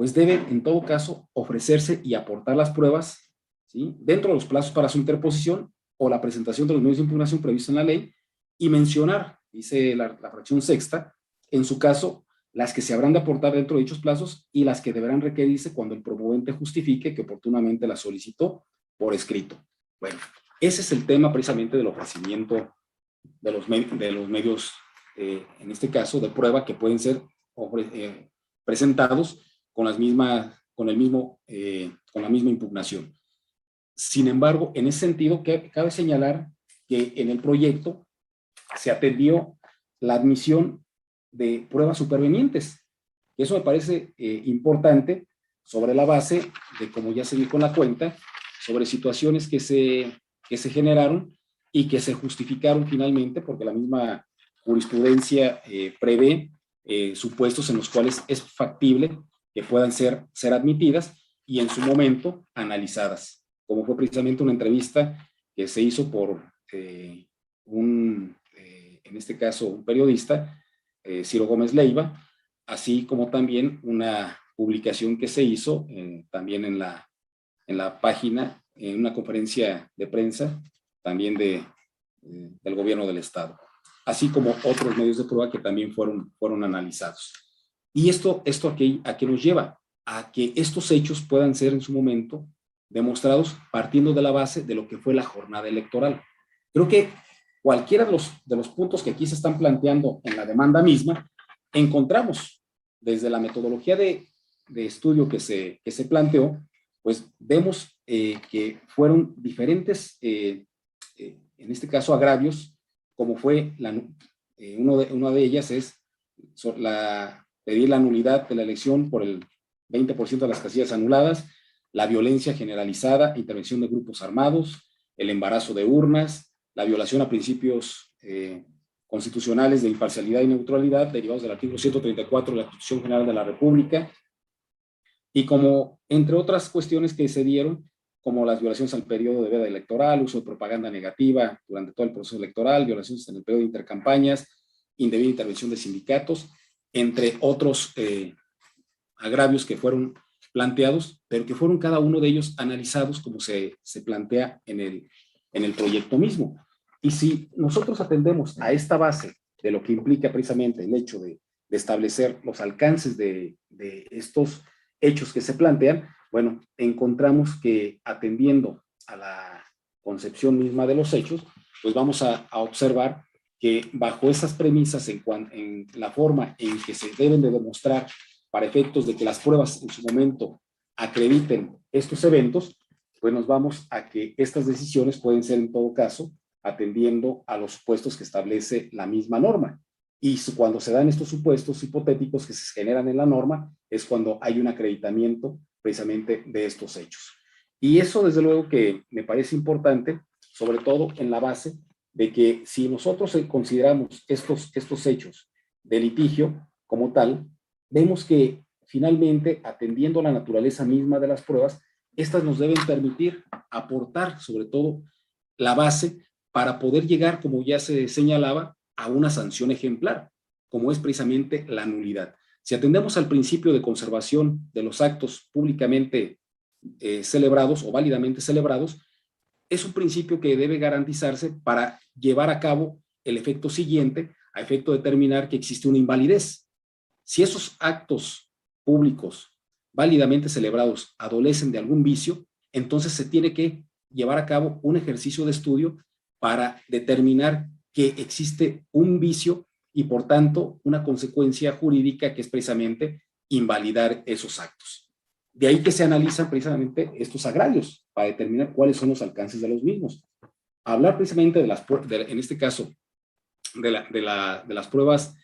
pues debe en todo caso ofrecerse y aportar las pruebas, ¿sí?, dentro de los plazos para su interposición o la presentación de los medios de impugnación previstos en la ley, y mencionar, dice la fracción sexta, en su caso, las que se habrán de aportar dentro de dichos plazos y las que deberán requerirse cuando el promovente justifique que oportunamente las solicitó por escrito. Bueno, ese es el tema precisamente del ofrecimiento de los medios, en este caso, de prueba que pueden ser presentados con la misma impugnación. Sin embargo, en ese sentido, cabe señalar que en el proyecto se atendió la admisión de pruebas supervenientes. Eso me parece importante sobre la base de, como ya se dijo en la cuenta, sobre situaciones que se generaron y que se justificaron finalmente, porque la misma jurisprudencia prevé supuestos en los cuales es factible que puedan ser admitidas y en su momento analizadas, como fue precisamente una entrevista que se hizo por en este caso un periodista, Ciro Gómez Leiva, así como también una publicación que se hizo también en la página, en una conferencia de prensa también del gobierno del estado, así como otros medios de prueba que también fueron analizados. Y esto ¿a qué nos lleva? A que estos hechos puedan ser en su momento demostrados partiendo de la base de lo que fue la jornada electoral. Creo que cualquiera de los puntos que aquí se están planteando en la demanda misma, encontramos desde la metodología de estudio que se planteó, pues vemos que fueron diferentes, en este caso, agravios, como fue una de ellas es pedir la nulidad de la elección por el 20% de las casillas anuladas, la violencia generalizada, intervención de grupos armados, el embarazo de urnas, la violación a principios constitucionales de imparcialidad y neutralidad derivados del artículo 134 de la Constitución General de la República, y como entre otras cuestiones que se dieron, como las violaciones al periodo de veda electoral, uso de propaganda negativa durante todo el proceso electoral, violaciones en el periodo de intercampañas, indebida intervención de sindicatos, entre otros agravios que fueron planteados, pero que fueron cada uno de ellos analizados como se plantea en el proyecto mismo. Y si nosotros atendemos a esta base de lo que implica precisamente el hecho de establecer los alcances de estos hechos que se plantean, bueno, encontramos que atendiendo a la concepción misma de los hechos, pues vamos a observar que bajo esas premisas en la forma en que se deben de demostrar para efectos de que las pruebas en su momento acrediten estos eventos, pues nos vamos a que estas decisiones pueden ser en todo caso atendiendo a los supuestos que establece la misma norma. Y cuando se dan estos supuestos hipotéticos que se generan en la norma, es cuando hay un acreditamiento precisamente de estos hechos. Y eso desde luego que me parece importante, sobre todo en la base de que si nosotros consideramos estos hechos de litigio como tal, vemos que finalmente, atendiendo a la naturaleza misma de las pruebas, estas nos deben permitir aportar sobre todo la base para poder llegar, como ya se señalaba, a una sanción ejemplar, como es precisamente la nulidad. Si atendemos al principio de conservación de los actos públicamente celebrados o válidamente celebrados, es un principio que debe garantizarse para llevar a cabo el efecto siguiente, a efecto de determinar que existe una invalidez. Si esos actos públicos válidamente celebrados adolecen de algún vicio, entonces se tiene que llevar a cabo un ejercicio de estudio para determinar que existe un vicio y por tanto una consecuencia jurídica que es precisamente invalidar esos actos. De ahí que se analizan precisamente estos agravios para determinar cuáles son los alcances de los mismos. Hablar precisamente en este caso de las pruebas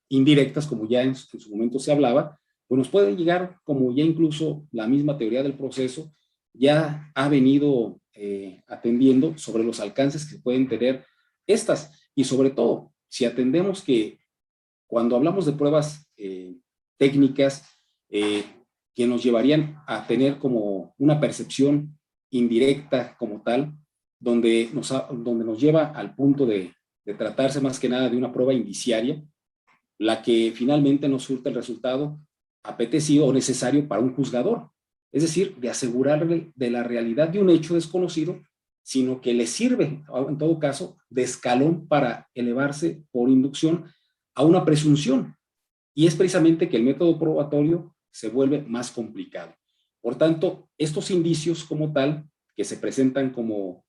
indirectas, como ya en su momento se hablaba, pues nos puede llegar, como ya incluso la misma teoría del proceso ya ha venido atendiendo sobre los alcances que pueden tener estas, y sobre todo, si atendemos que cuando hablamos de pruebas técnicas que nos llevarían a tener como una percepción indirecta como tal, donde nos lleva al punto de tratarse más que nada de una prueba indiciaria, la que finalmente nos surte el resultado apetecido o necesario para un juzgador, es decir, de asegurarle de la realidad de un hecho desconocido, sino que le sirve, en todo caso, de escalón para elevarse por inducción a una presunción. Y es precisamente que el método probatorio se vuelve más complicado. Por tanto, estos indicios como tal, que se presentan como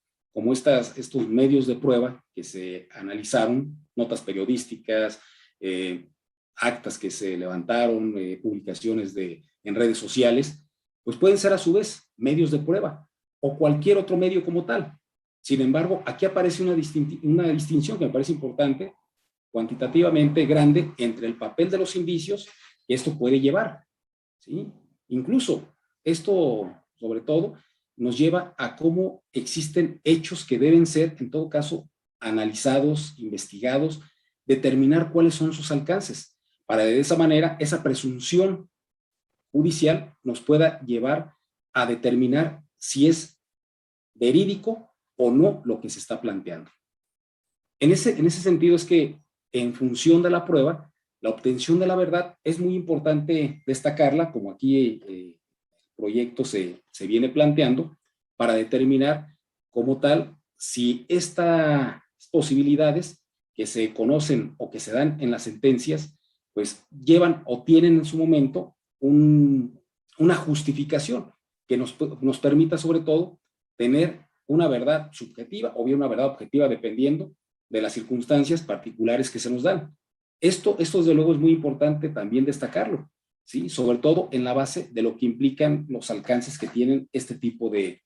estos medios de prueba que se analizaron, notas periodísticas, actas que se levantaron, publicaciones en redes sociales, pues pueden ser a su vez medios de prueba o cualquier otro medio como tal. Sin embargo, aquí aparece una distinción que me parece importante, cuantitativamente grande, entre el papel de los indicios que esto puede llevar, ¿sí? Incluso esto, sobre todo, nos lleva a cómo existen hechos que deben ser, en todo caso, analizados, investigados, determinar cuáles son sus alcances, para de esa manera esa presunción judicial nos pueda llevar a determinar si es verídico o no lo que se está planteando. En ese sentido es que en función de la prueba, la obtención de la verdad es muy importante destacarla, como aquí el proyecto se viene planteando, para determinar como tal si estas posibilidades que se conocen o que se dan en las sentencias, pues llevan o tienen en su momento una justificación que nos permita sobre todo tener una verdad subjetiva o bien una verdad objetiva dependiendo de las circunstancias particulares que se nos dan. Esto desde luego es muy importante también destacarlo, ¿sí? Sobre todo en la base de lo que implican los alcances que tienen este tipo de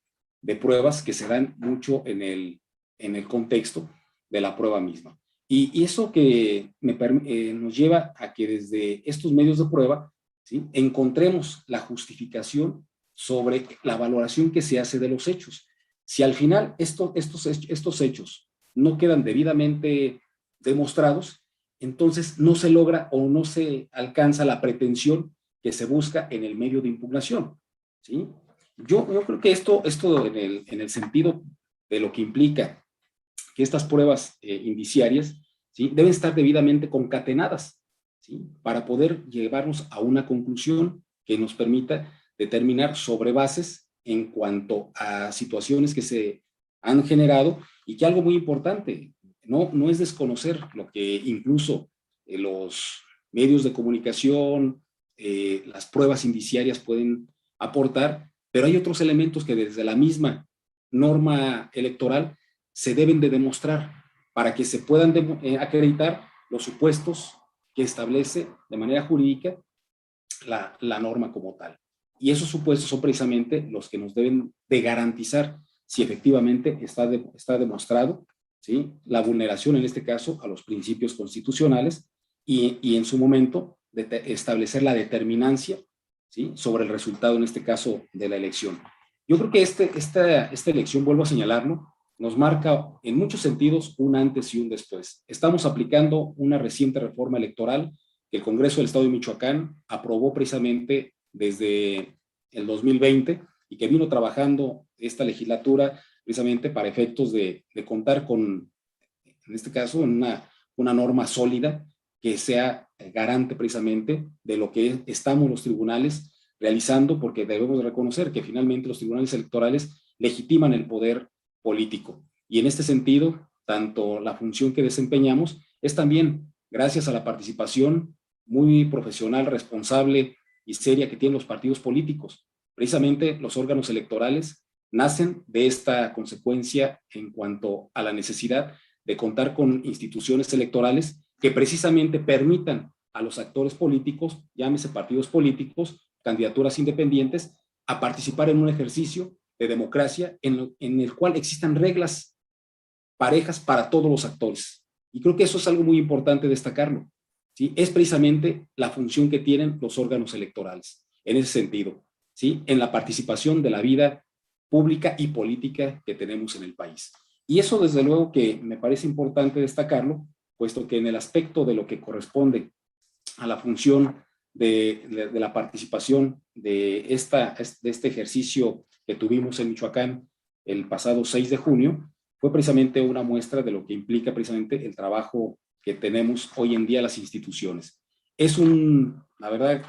pruebas que se dan mucho en el contexto de la prueba misma. Y eso que nos lleva a que desde estos medios de prueba, ¿sí?, encontremos la justificación sobre la valoración que se hace de los hechos. Si al final estos hechos no quedan debidamente demostrados, entonces no se logra o no se alcanza la pretensión que se busca en el medio de impugnación, ¿sí? Yo creo que esto en el sentido de lo que implica que estas pruebas indiciarias, ¿sí?, deben estar debidamente concatenadas, ¿sí?, para poder llevarnos a una conclusión que nos permita determinar sobre bases en cuanto a situaciones que se han generado y que algo muy importante, no es desconocer lo que incluso los medios de comunicación, las pruebas indiciarias pueden aportar, pero hay otros elementos que desde la misma norma electoral se deben de demostrar para que se puedan acreditar los supuestos que establece de manera jurídica la norma como tal. Y esos supuestos son precisamente los que nos deben de garantizar si efectivamente está demostrado, ¿sí?, la vulneración, en este caso, a los principios constitucionales y en su momento establecer la determinancia, ¿sí?, sobre el resultado, en este caso, de la elección. Yo creo que esta elección, vuelvo a señalarlo, nos marca en muchos sentidos un antes y un después. Estamos aplicando una reciente reforma electoral que el Congreso del Estado de Michoacán aprobó precisamente desde el 2020 y que vino trabajando esta legislatura precisamente para efectos de contar con, en este caso, una norma sólida que sea garante precisamente de lo que estamos los tribunales realizando, porque debemos de reconocer que finalmente los tribunales electorales legitiman el poder político. Y en este sentido, tanto la función que desempeñamos es también gracias a la participación muy profesional, responsable y seria que tienen los partidos políticos. Precisamente los órganos electorales nacen de esta consecuencia en cuanto a la necesidad de contar con instituciones electorales que precisamente permitan a los actores políticos, llámese partidos políticos, candidaturas independientes, a participar en un ejercicio de democracia en el cual existan reglas parejas para todos los actores. Y creo que eso es algo muy importante destacarlo, ¿sí? Es precisamente la función que tienen los órganos electorales, en ese sentido, ¿sí?, en la participación de la vida pública y política que tenemos en el país. Y eso, desde luego, que me parece importante destacarlo, puesto que en el aspecto de lo que corresponde a la función de la participación de este ejercicio que tuvimos en Michoacán el pasado 6 de junio, fue precisamente una muestra de lo que implica precisamente el trabajo que tenemos hoy en día las instituciones. La verdad,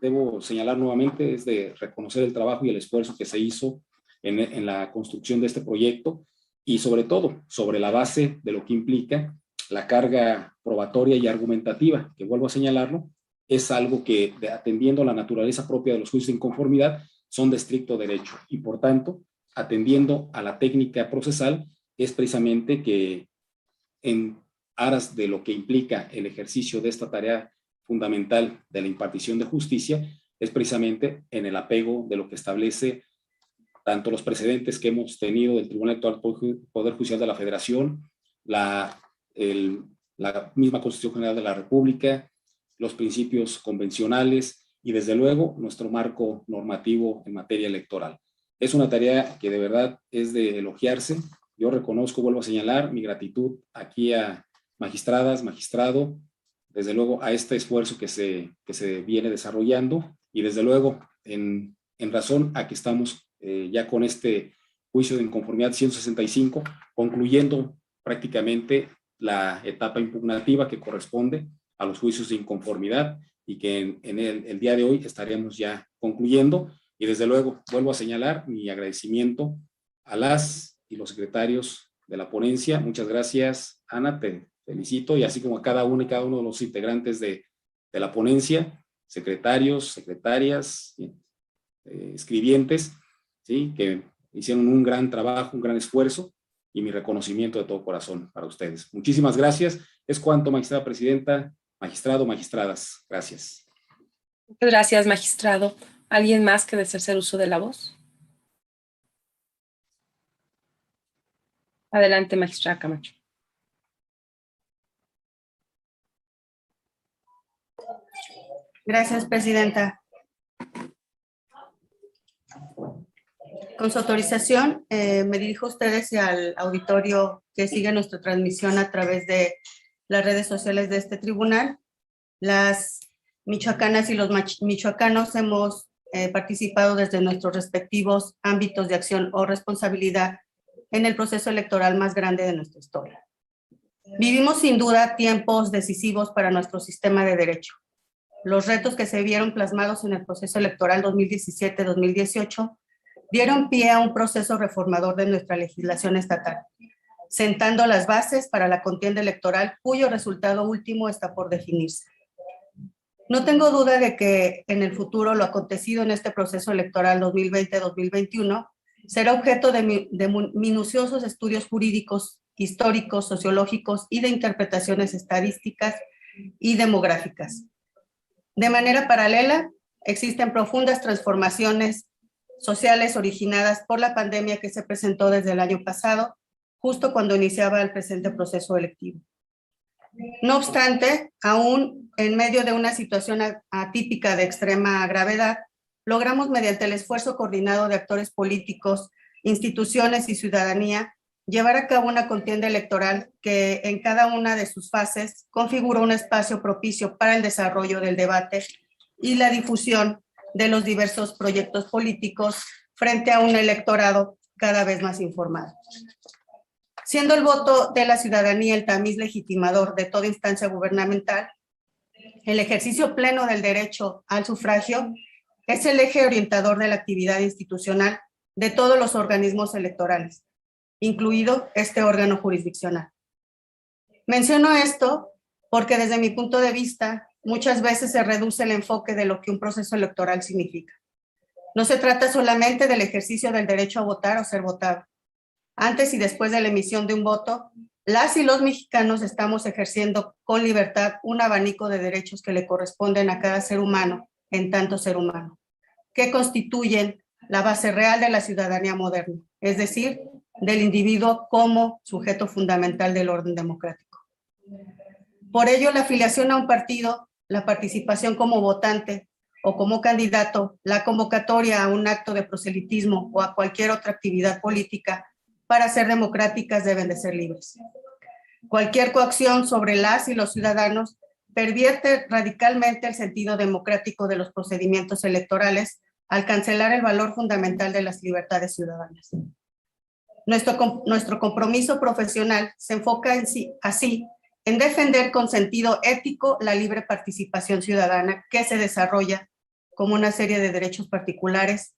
debo señalar nuevamente es de reconocer el trabajo y el esfuerzo que se hizo en la construcción de este proyecto y sobre todo sobre la base de lo que implica la carga probatoria y argumentativa, que vuelvo a señalarlo, es algo que, atendiendo a la naturaleza propia de los juicios de inconformidad, son de estricto derecho y por tanto, atendiendo a la técnica procesal, es precisamente que en aras de lo que implica el ejercicio de esta tarea fundamental de la impartición de justicia, es precisamente en el apego de lo que establece tanto los precedentes que hemos tenido del Tribunal Electoral Poder Judicial de la Federación, la misma Constitución General de la República, los principios convencionales y desde luego nuestro marco normativo en materia electoral. Es una tarea que de verdad es de elogiarse. Yo reconozco, vuelvo a señalar, mi gratitud aquí a magistradas, magistrado, desde luego a este esfuerzo que se viene desarrollando y desde luego en razón a que estamos ya con este juicio de inconformidad 165, concluyendo prácticamente la etapa impugnativa que corresponde a los juicios de inconformidad y que en el día de hoy estaríamos ya concluyendo. Y desde luego vuelvo a señalar mi agradecimiento a las y los secretarios de la ponencia. Muchas gracias, Ana, te felicito, y así como a cada uno y cada uno de los integrantes de la ponencia, secretarios, secretarias, escribientes, ¿sí?, que hicieron un gran trabajo, un gran esfuerzo, y mi reconocimiento de todo corazón para ustedes. Muchísimas gracias. Es cuanto, magistrada presidenta, magistrado, magistradas. Gracias. Muchas gracias, magistrado. ¿Alguien más que desee hacer uso de la voz? Adelante, magistrada Camacho. Gracias, presidenta. Con su autorización, me dirijo a ustedes y al auditorio que sigue nuestra transmisión a través de las redes sociales de este tribunal. Las michoacanas y los michoacanos hemos participado desde nuestros respectivos ámbitos de acción o responsabilidad en el proceso electoral más grande de nuestra historia. Vivimos sin duda tiempos decisivos para nuestro sistema de derecho. Los retos que se vieron plasmados en el proceso electoral 2017-2018 dieron pie a un proceso reformador de nuestra legislación estatal, sentando las bases para la contienda electoral cuyo resultado último está por definirse. No tengo duda de que en el futuro lo acontecido en este proceso electoral 2020-2021 será objeto de minuciosos estudios jurídicos, históricos, sociológicos y de interpretaciones estadísticas y demográficas. De manera paralela, existen profundas transformaciones sociales originadas por la pandemia que se presentó desde el año pasado, justo cuando iniciaba el presente proceso electivo. No obstante, aún en medio de una situación atípica de extrema gravedad, logramos mediante el esfuerzo coordinado de actores políticos, instituciones y ciudadanía, llevar a cabo una contienda electoral que en cada una de sus fases configuró un espacio propicio para el desarrollo del debate y la difusión de los diversos proyectos políticos frente a un electorado cada vez más informado. Siendo el voto de la ciudadanía el tamiz legitimador de toda instancia gubernamental, el ejercicio pleno del derecho al sufragio es el eje orientador de la actividad institucional de todos los organismos electorales, incluido este órgano jurisdiccional. Menciono esto porque desde mi punto de vista, muchas veces se reduce el enfoque de lo que un proceso electoral significa. No se trata solamente del ejercicio del derecho a votar o ser votado. Antes y después de la emisión de un voto, las y los mexicanos estamos ejerciendo con libertad un abanico de derechos que le corresponden a cada ser humano, en tanto ser humano, que constituyen la base real de la ciudadanía moderna, es decir, del individuo como sujeto fundamental del orden democrático. Por ello, la afiliación a un partido, la participación como votante o como candidato, la convocatoria a un acto de proselitismo o a cualquier otra actividad política para ser democráticas deben de ser libres. Cualquier coacción sobre las y los ciudadanos pervierte radicalmente el sentido democrático de los procedimientos electorales al cancelar el valor fundamental de las libertades ciudadanas. Nuestro compromiso profesional se enfoca así en defender con sentido ético la libre participación ciudadana que se desarrolla como una serie de derechos particulares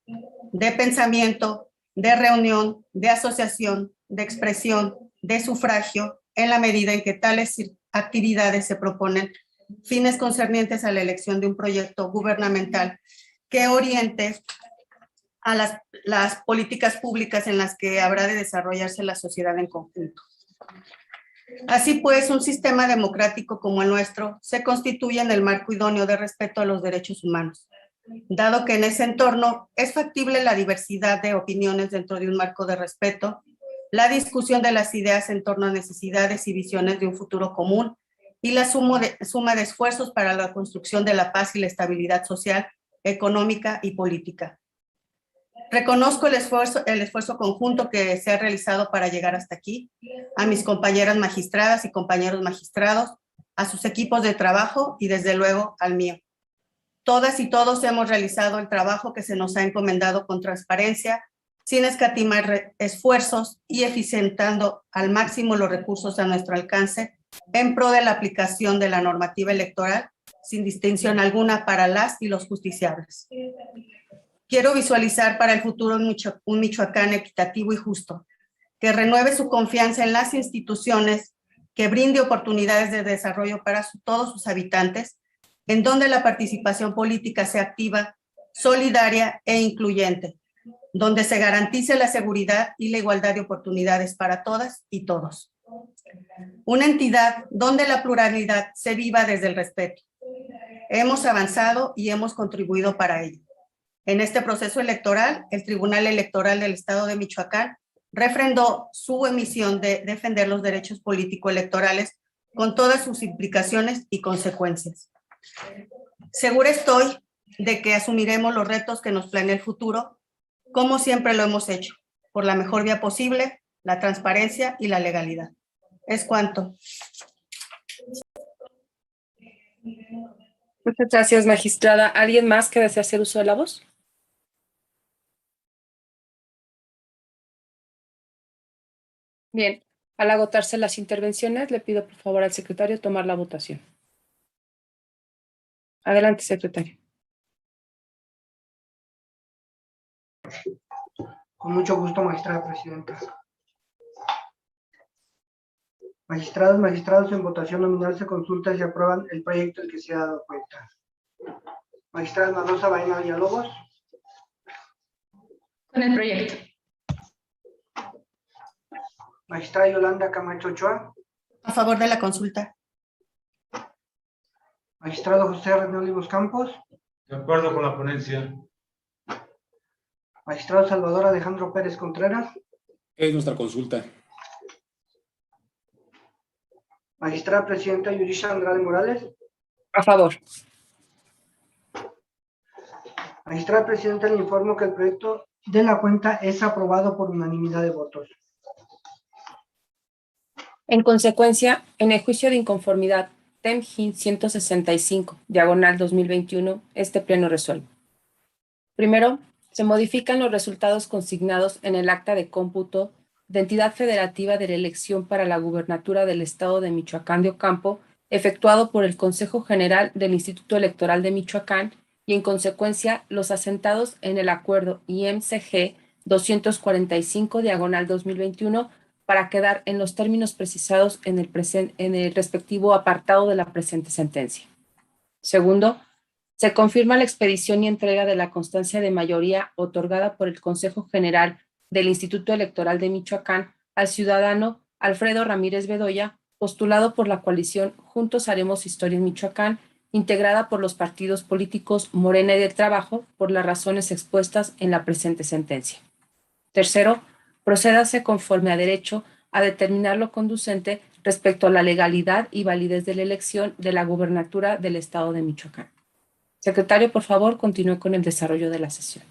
de pensamiento, de reunión, de asociación, de expresión, de sufragio, en la medida en que tales actividades se proponen fines concernientes a la elección de un proyecto gubernamental que oriente a las políticas públicas en las que habrá de desarrollarse la sociedad en conjunto. Así pues, un sistema democrático como el nuestro se constituye en el marco idóneo de respeto a los derechos humanos, dado que en ese entorno es factible la diversidad de opiniones dentro de un marco de respeto, la discusión de las ideas en torno a necesidades y visiones de un futuro común y la suma de esfuerzos para la construcción de la paz y la estabilidad social, económica y política. Reconozco el esfuerzo conjunto que se ha realizado para llegar hasta aquí, a mis compañeras magistradas y compañeros magistrados, a sus equipos de trabajo y desde luego al mío. Todas y todos hemos realizado el trabajo que se nos ha encomendado con transparencia, sin escatimar esfuerzos y eficientando al máximo los recursos a nuestro alcance en pro de la aplicación de la normativa electoral, sin distinción alguna para las y los justiciables. Quiero visualizar para el futuro un Michoacán equitativo y justo, que renueve su confianza en las instituciones, que brinde oportunidades de desarrollo para todos sus habitantes, en donde la participación política sea activa, solidaria e incluyente, donde se garantice la seguridad y la igualdad de oportunidades para todas y todos. Una entidad donde la pluralidad se viva desde el respeto. Hemos avanzado y hemos contribuido para ello. En este proceso electoral, el Tribunal Electoral del Estado de Michoacán refrendó su emisión de defender los derechos político-electorales con todas sus implicaciones y consecuencias. Segura estoy de que asumiremos los retos que nos planea el futuro, como siempre lo hemos hecho, por la mejor vía posible, la transparencia y la legalidad. Es cuanto. Muchas gracias, magistrada. ¿Alguien más que desea hacer uso de la voz? Bien, al agotarse las intervenciones, le pido por favor al secretario tomar la votación. Adelante, secretario. Con mucho gusto, magistrada presidenta. Magistrados, magistrados, en votación nominal se consulta si aprueban el proyecto del que se ha dado cuenta. Magistrada Mendoza Baena Villalobos. Con el proyecto. Magistrada Yolanda Camacho Ochoa. A favor de la consulta. Magistrado José René Olivos Campos. De acuerdo con la ponencia. Magistrado Salvador Alejandro Pérez Contreras. Es nuestra consulta. Magistrada Presidenta Yurisha Andrade Morales. A favor. Magistrada Presidenta, le informo que el proyecto de la cuenta es aprobado por unanimidad de votos. En consecuencia, en el juicio de inconformidad TEMGIN 165, diagonal 2021, este pleno resuelve. Primero, se modifican los resultados consignados en el acta de cómputo de entidad federativa de la elección para la gubernatura del Estado de Michoacán de Ocampo, efectuado por el Consejo General del Instituto Electoral de Michoacán, y en consecuencia los asentados en el acuerdo IMCG 245, diagonal 2021, para quedar en los términos precisados en el respectivo apartado de la presente sentencia. Segundo, se confirma la expedición y entrega de la constancia de mayoría otorgada por el Consejo General del Instituto Electoral de Michoacán al ciudadano Alfredo Ramírez Bedoya, postulado por la coalición Juntos Haremos Historia en Michoacán, integrada por los partidos políticos Morena y del Trabajo, por las razones expuestas en la presente sentencia. Tercero, procédase conforme a derecho a determinar lo conducente respecto a la legalidad y validez de la elección de la gubernatura del Estado de Michoacán. Secretario, por favor, continúe con el desarrollo de la sesión.